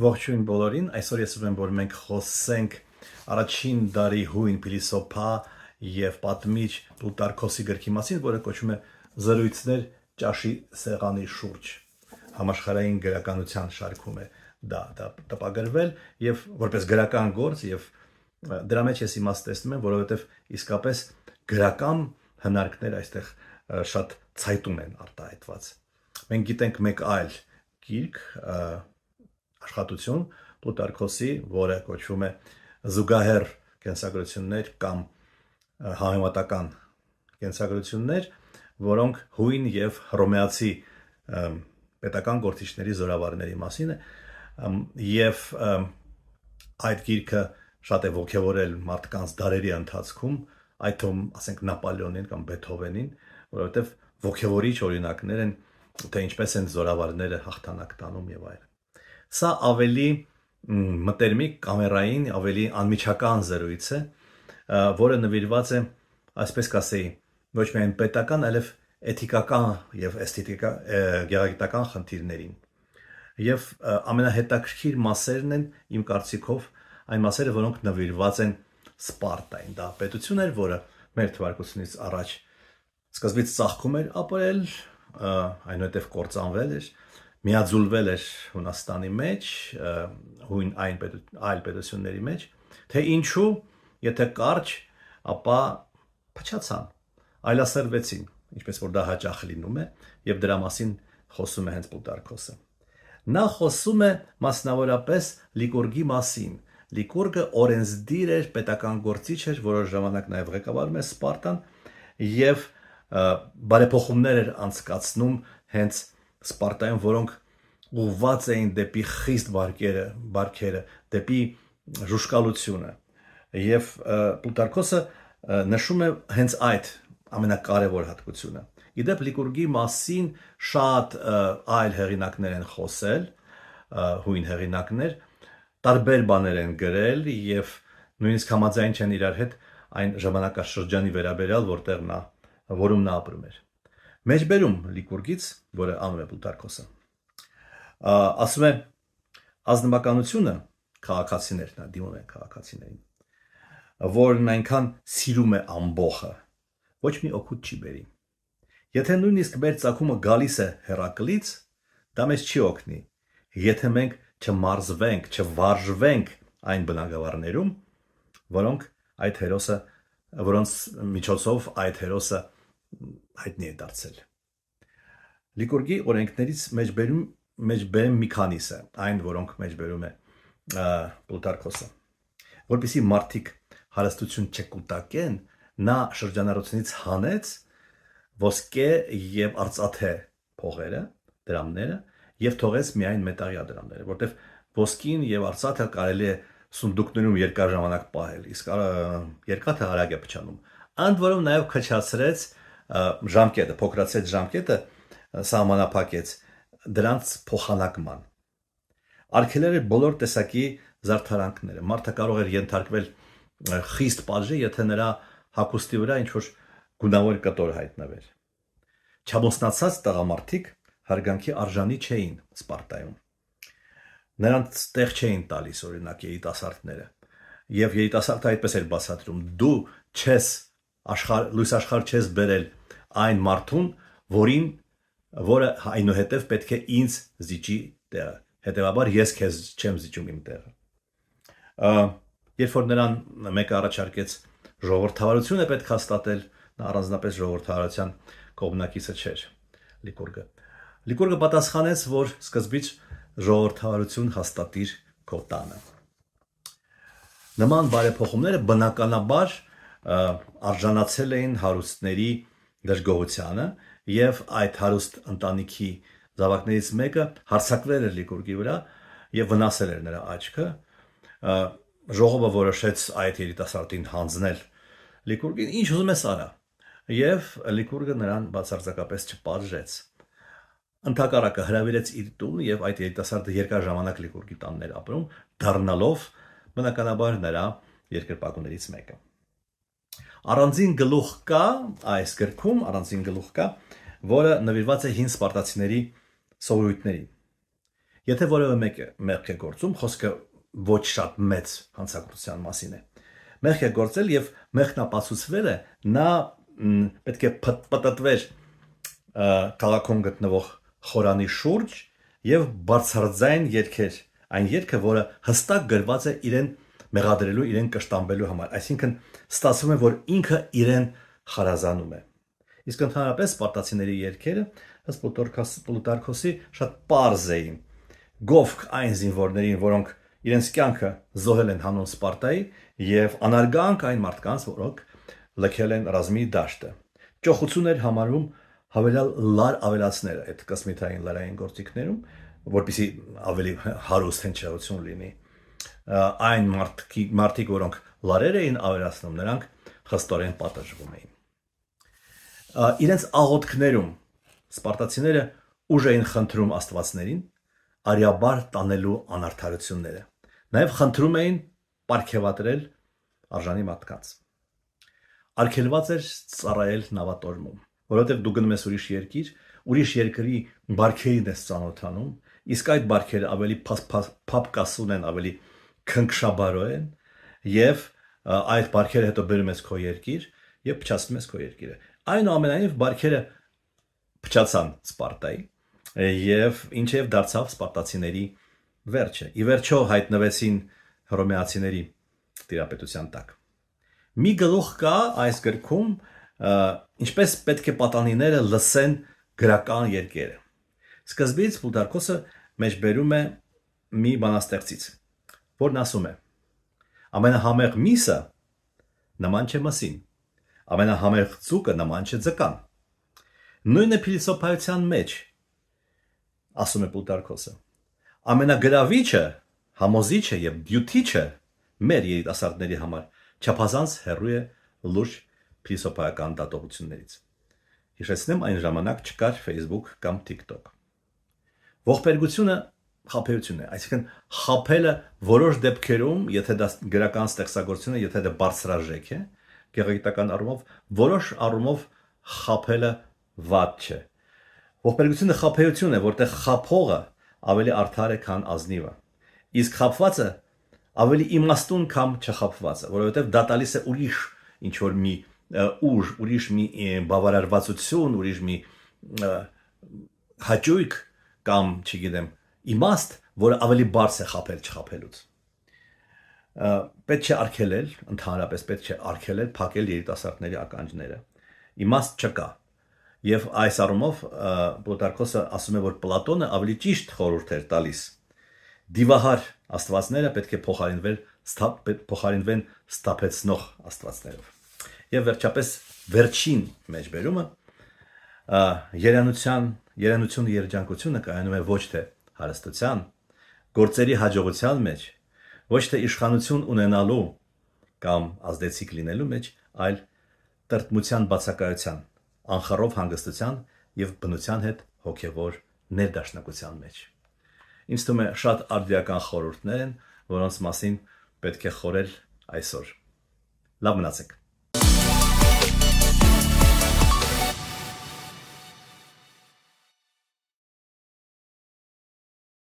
Ողջույն բոլորին, այսօր ես ուզում եմ, որ մենք խոսենք առաջին դարի հույն փիլիսոփա եւ պատմիչ Պլուտարքոսի գրքի մասին, որը կոչվում է Զրույցներ ճաշի սեղանի շուրջ։ Համաշխարհային գրականության շարքում է դա տպագրվել եւ որպես գրական գործ եւ դրա մեջ ես իմաստ տեսնում եմ, որովհետեւ իսկապես գրական հնարքներ այստեղ շատ ցայտուն են արտահայտված։ Մենք գիտենք մեկ այլ գիրք աշխատություն Պլուտարքոսի, որը կոչվում է զուգահեռ կենսագրություններ կամ համեմատական կենսագրություններ, որոնք հույն եւ հռոմեացի պետական գործիչների զորավարների մասին է եւ այդ գիրքը շատ է ոգևորել մարդկանց դարերի ընթացքում, այդ թվում ասենք Նապոլեոնին կամ Բեթհովենին, որովհետեւ ոգևորիչ օրինակներ են, թե ինչպես են զորավարները հաղթանակ տանում եւ այլն։ Սա ավելի մտերմիկ կամերային, ավելի անմիջական զրույց է, որը նվիրված է, այսպես կասեի, ոչ միայն պետական, այլև էթիկական եւ գեղագիտական խնդիրներին։ Եվ ամենահետաքրքիր մասերն են իմ կարծիքով այն մասերը, որոնք նվիրված են Սպարտային։ Դա պետություն էր, որը մեր թվարկությունից առաջ սկզբից ծաղկում էր ապրել, այնուհետև կործանվել էր, միաձուլվել էր Հունաստանի մեջ, հույն այլ պետությունների մեջ, թե ինչու, եթե կարճ, ապա փչացան, այլասերվեցին, ինչպես որ դա հաճախ լինում է, եւ դրա մասին խոսում է հենց Պլուտարքոսը։ Նա խոսում է մասնավորապես Լիկուրգի մասին։ Լիկուրգը օրենսդիր էր, պետական գործիչ էր, որոշ ժամանակ նաեւ ղեկավարում է Սպարտան եւ բարեփոխումներ էր անցկացնում հենց Սպարտայում, որոնք ուղղված էին դեպի խիստ բարքերը, դեպի ժուշկալությունը։ Եվ Պլուտարքոսը նշում է հենց այդ ամենակարևոր հատկությունը։ Իդեպ Լիկուրգի մասին շատ այլ հեղինակներ են խոսել, հույն հեղինակներ, տարբեր բաներ են գրել եւ նույնիսկ համաձայն չեն իրար հետ այն ժամանակաշրջանի վերաբերյալ, որում նա ապրում էր։ Մեջբերում Լիկուրգից, որը անում է Պլուտարքոսը, ասում է ազնվականությունը քաղաքացիներն, դիմում են քաղաքացիներին, որն այնքան սիրում է ամբոխը, ոչ մի օգուտ չի բերի։ Եթե նույնիսկ մեր ծագումը գալիս է Հերակլից, դա մեզ չի օգնի, եթե մենք չմարզվենք, չվարժվենք այն բնագավառներում, որոնց միջոցով այդ հերոսը հայտնի է դարձել։ Լիկուրգի օրենքներից մեջբերեմ մի քանիսը, այն որոնք մեջբերում է Պլուտարքոսը։ Որպեսզի մարդիկ հարստություն չկուտակեն, նա շրջանառությունից հանեց ոսկե եւ արծաթե փողերը, դրամները եւ թողեց միայն մետաղյա դրամները, որտեղ ոսկին եւ արծաթը կարելի է սունդուկներում երկար ժամանակ պահել, իսկ երկաթը արագ է փչանում։ Ընդ որում նաեւ քչացրեց ժամկետը, փոքրացրեց ժամկետը, սահմանափակեց դրանց փոխանակման։ Արգելել էր բոլոր տեսակի զարդարանքները։ Մարդը կարող էր ենթարկվել խիստ պատժի, եթե նրա հագուստի վրա ինչ-որ գունավոր կտոր հայտնվեր։ Չամուսնացած տղամարդիկ հարգանքի արժանի չէին Սպարտայում։ Նրանց տեղ չէին տալիս օրինակ երիտասարդները։ Եվ երիտասարդը այդպես էր բացատրում. դու չես լույս աշխարհ չես բերել այն մարդուն, որը այնուհետև պետք է ինձ զիջի տեղը։ Հետևաբար ես քեզ չեմ զիջում իմ տեղը։ Երբ որ նրան մեկը առաջարկեց ժողովրդավարություն է պետք հաստատել, նա առանձնապես ժողովրդավարության կողմնակիցը չէր Լիկուրգը։ Լիկուրգը պատասխանեց, որ սկզբից ժողովրդավարություն հաստատիր քո տանը։ Նման բարեփոխումները բնականաբար արժանացել էին հարուստների դժգոհությանը եւ այդ հարուստ ընտանիքի զավակներից մեկը հարձակվել էր Լիկուրգի վրա եւ վնասել էր նրա աչքը։ Ժողովը որոշեց այդ երիտասարդին հանձնել Լիկուրգին, ինչ ուզում ես արա, եւ Լիկուրգը նրան բացարձակապես չպատժեց։ Ընդհակառակը հրավիրեց իր տուն եւ այդ երիտասարդը երկար ժամանակ Լիկուրգի տանն էր ապրում, դառնալով բնականաբար նրա երկրպագուներից մեկը։ Առանձին գլուխ կա այս գրքում, որը նվիրված է հին սպարտացիների սովորույթներին։ Եթե որևէ մեղք է գործում, խոսքը ոչ շատ մեծ հանցագործության մասին է։ Մեղք է գործել եւ մեղքն ապացուցվել է, նա պետք է պատտվեր քաղաքում գտնվող խորանի շուրջ եւ բարձրաձայն երգեր, այն երգը, որը հստակ գրված է իրեն մեղադրելու, իրեն կշտամբելու համար, այսինքն ստացվում է, որ ինքը իրեն խարազանում է։ Իսկ ընդհանրապես սպարտացիների երգերը ըստ Պլուտարքոսի շատ պարզ էին, գովք այն զինվորներին, որոնք իրենց կյանքը զոհել են հանուն Սպարտայի եւ անարգանք այն մարդկանց, որոնք լքել են ռազմի դաշտը։ Ճոխություն էր համարում հավելյալ լար ավելացները այդ կոսմիթային լարային գործիքներում, որպեսզի ավելի հարուստ հնչեղություն լինի։ Այն մարդիկ, որոնք լարեր էին ավելացնում, նրանք խստորեն պատժվում էին։ Իրենց աղոթքներում սպարտացիները ուժ էին խնդրում աստվածներին արյաբար տանելու անարդարությունները։ Նաև խնդրում էին պարգևատրել արժանի մարդկանց։ Արգելված էր ծառայել նավատորմում, որովհետև դու գնում ես ուրիշ երկրի բարքերին ես ծանոթանում, իսկ այդ բարքերը ավելի փափկասուն են, ավելի քնքշաբարո են, եւ այդ բարքերը հետո բերում ես քո երկիր եւ փչացնում ես քո երկիրը։ Այնուամենայնիվ բարքերը փչացան Սպարտայի եւ ինչեւ դարձավ սպարտացիների վերջը։ Ի վերջո հայտնվեցին հռոմեացիների տիրապետության տակ։ Մի գլուխ կա այս գրքում, ինչպես պետք է պատանիները լսեն գրական երկերը։ Սկզբից Պլուտարքոսը մեջբերում է մի բանաստեղծից, որն ասում է. ամենահամեղ միսը նման չէ մսին, ամենահամեղ ձուկը նման չէ ձկան։ Նույնը փիլիսոփայության մեջ, ասում է Պլուտարքոսը, ամենագրավիչը, համոզիչը եւ դյութիչը մեր երիտասարդների համար չափազանց հեռու է լուրջ փիլիսոփայական դատողություններից։ Հիշեցնեմ, այն ժամանակ չկար Facebook կամ TikTok։ Ողբերգությունը խաբեություն է, այսինքն խաբելը որոշ դեպքերում, եթե դա գրական ստեղծագործություն է, եթե դա բարձրաժեք է, գեղագիտական առումով, որոշ առումով խաբելը վատ չէ։ Ողբերգությունը խաբեություն է, որտեղ խաբողը ավելի արդար է, քան ազնիվը։ Իսկ խաբվածը ավելի իմաստուն, քան չխաբվածը, որովհետև դա տալիս է ուրիշ ինչ որ մի ուժ, ուրիշ մի բավարարվածություն, ուրիշ մի հաճույք կամ, չգիտեմ, իմաստ, որը ավելի բարձր է խաբել չխաբելուց։ Պետք չէ արգելել, ընդհանրապես պետք չէ արգելել, փակել երիտասարդների ականջները։ Իմաստ չկա։ Եվ այս առումով Պլուտարքոսը ասում է, որ Պլատոնը ավելի ճիշտ խորհուրդ էր տալիս։ Դիվահար աստվածները պետք է փոխարինվեն ստապեցնող աստվածներով։ Եվ վերջապես վերջին մեջբերումը երանությունը երջանկությունը կայանում է ոչ թե հարստության, գործերի հաջողության մեջ, ոչ թե իշխանություն ունենալու կամ ազդեցիկ լինելու մեջ, այլ տրտմության բացակայության, անխառով հանգստության եւ բնության հետ հոգեվոր ներդաշնակության մեջ։ Ինձ թվում է շատ արդիական խորհուրդներ են, որոնց մասին պետք է խորել այսօր։ Լավ մնացեք։